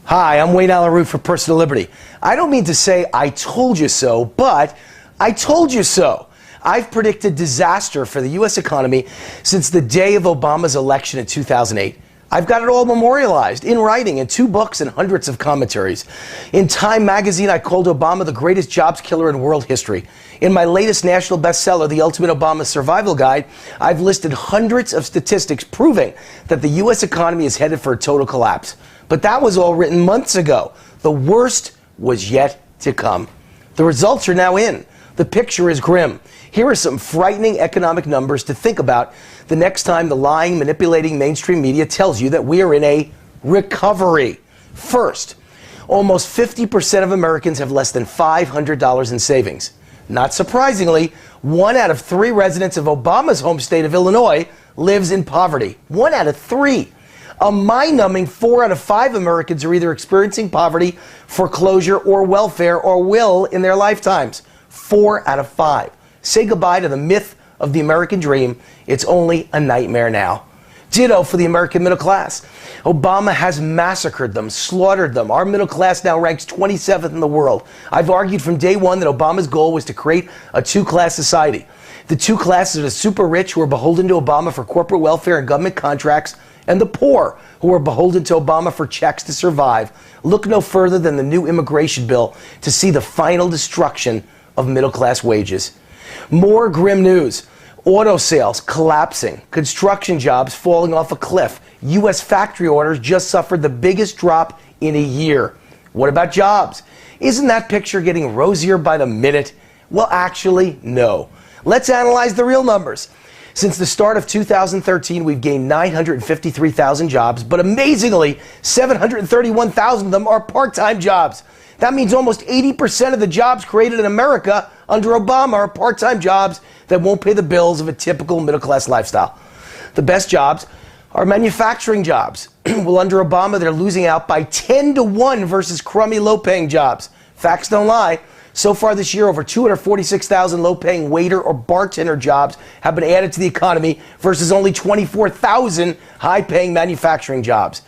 Hi, I'm Wayne Allyn Root for Personal Liberty. I don't mean to say I told you so, but I told you so. I've predicted disaster for the U.S. economy since the day of Obama's election in 2008. I've got it all memorialized in writing in 2 books and hundreds of commentaries. In Time magazine, I called Obama the greatest jobs killer in world history. In my latest national bestseller, The Ultimate Obama Survival Guide, I've listed hundreds of statistics proving that the U.S. economy is headed for a total collapse. But that was all written months ago. The worst was yet to come. The results are now in. The picture is grim. Here are some frightening economic numbers to think about the next time the lying, manipulating mainstream media tells you that we are in a recovery. First, almost 50% of Americans have less than $500 in savings. Not surprisingly, 1 out of 3 residents of Obama's home state of Illinois lives in poverty. 1 out of 3. A mind-numbing 4 out of 5 Americans are either experiencing poverty, foreclosure, or welfare, or will in their lifetimes. 4 out of 5. Say goodbye to the myth of the American dream. It's only a nightmare now. Ditto for the American middle class. Obama has massacred them, slaughtered them. Our middle class now ranks 27th in the world. I've argued from day one that Obama's goal was to create a 2-class society. The 2 classes are the super rich, who are beholden to Obama for corporate welfare and government contracts, and the poor, who are beholden to Obama for checks to survive. Look no further than the new immigration bill to see the final destruction of middle-class wages. More grim news. Auto sales collapsing. Construction jobs falling off a cliff. U.S. factory orders just suffered the biggest drop in a year. What about jobs? Isn't that picture getting rosier by the minute? Well, actually, no. Let's analyze the real numbers. Since the start of 2013, we've gained 953,000 jobs, but amazingly, 731,000 of them are part-time jobs. That means almost 80% of the jobs created in America under Obama are part-time jobs that won't pay the bills of a typical middle-class lifestyle. The best jobs are manufacturing jobs. Well, under Obama, they're losing out by 10-1 versus crummy, low-paying jobs. Facts don't lie. So far this year, over 246,000 low-paying waiter or bartender jobs have been added to the economy versus only 24,000 high-paying manufacturing jobs.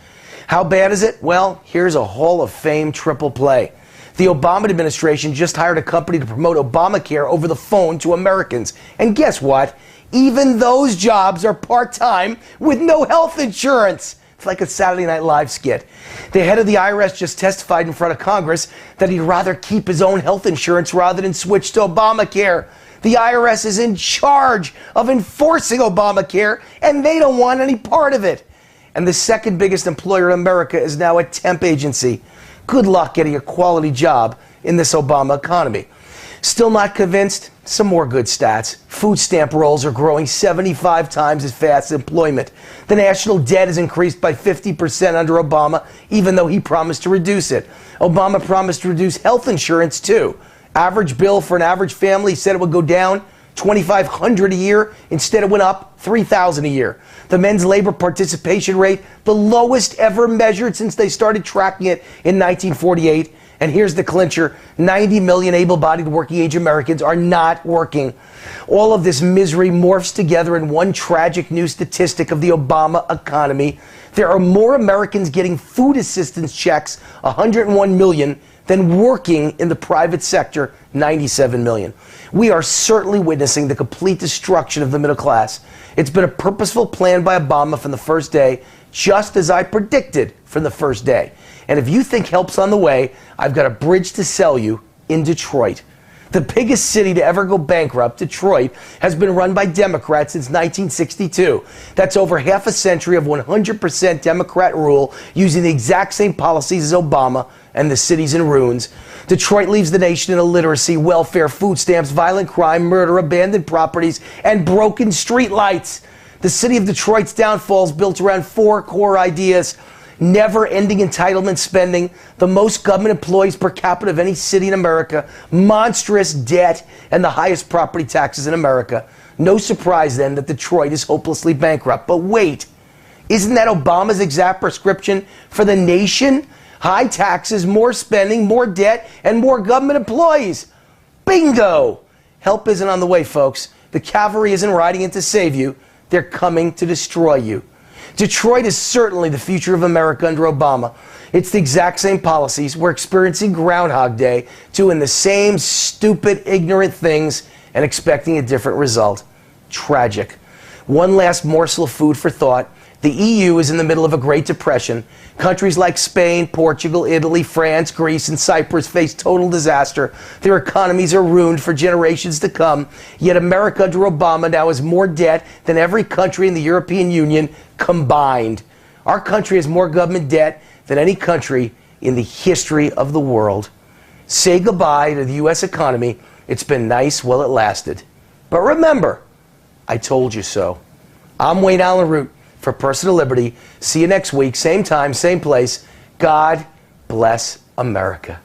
How bad is it? Well, here's a Hall of Fame triple play. The Obama administration just hired a company to promote Obamacare over the phone to Americans. And guess what? Even those jobs are part-time with no health insurance. It's like a Saturday Night Live skit. The head of the IRS just testified in front of Congress that he'd rather keep his own health insurance rather than switch to Obamacare. The IRS is in charge of enforcing Obamacare, and they don't want any part of it. And the second biggest employer in America is now a temp agency. Good luck getting a quality job in this Obama economy. Still not convinced? Some more good stats. Food stamp rolls are growing 75 times as fast as employment. The national debt has increased by 50% under Obama, even though he promised to reduce it. Obama promised to reduce health insurance, too. Average bill for an average family said it would go down $2,500 a year. Instead, it went up $3,000 a year. The men's labor participation rate, the lowest ever measured since they started tracking it in 1948. And here's the clincher. 90 million able-bodied working-age Americans are not working. All of this misery morphs together in one tragic new statistic of the Obama economy. There are more Americans getting food assistance checks, 101 million, than working in the private sector, 97 million. We are certainly witnessing the complete destruction of the middle class. It's been a purposeful plan by Obama from the first day, just as I predicted from the first day. And if you think help's on the way, I've got a bridge to sell you in Detroit. The biggest city to ever go bankrupt, Detroit, has been run by Democrats since 1962. That's over half a century of 100% Democrat rule using the exact same policies as Obama, and the city's in ruins. Detroit leaves the nation in illiteracy, welfare, food stamps, violent crime, murder, abandoned properties, and broken streetlights. The city of Detroit's downfall is built around 4 core ideas. Never-ending entitlement spending, the most government employees per capita of any city in America, monstrous debt, and the highest property taxes in America. No surprise, then, that Detroit is hopelessly bankrupt. But wait, isn't that Obama's exact prescription for the nation? High taxes, more spending, more debt, and more government employees. Bingo! Help isn't on the way, folks. The cavalry isn't riding in to save you. They're coming to destroy you. Detroit is certainly the future of America under Obama. It's the exact same policies we're experiencing Groundhog Day, doing the same stupid, ignorant things and expecting a different result. Tragic. One last morsel of food for thought. The EU is in the middle of a Great Depression. Countries like Spain, Portugal, Italy, France, Greece, and Cyprus face total disaster. Their economies are ruined for generations to come. Yet America under Obama now has more debt than every country in the European Union combined. Our country has more government debt than any country in the history of the world. Say goodbye to the U.S. economy. It's been nice while it lasted. But remember, I told you so. I'm Wayne Allyn Root for Personal Liberty. See you next week, same time, same place. God bless America.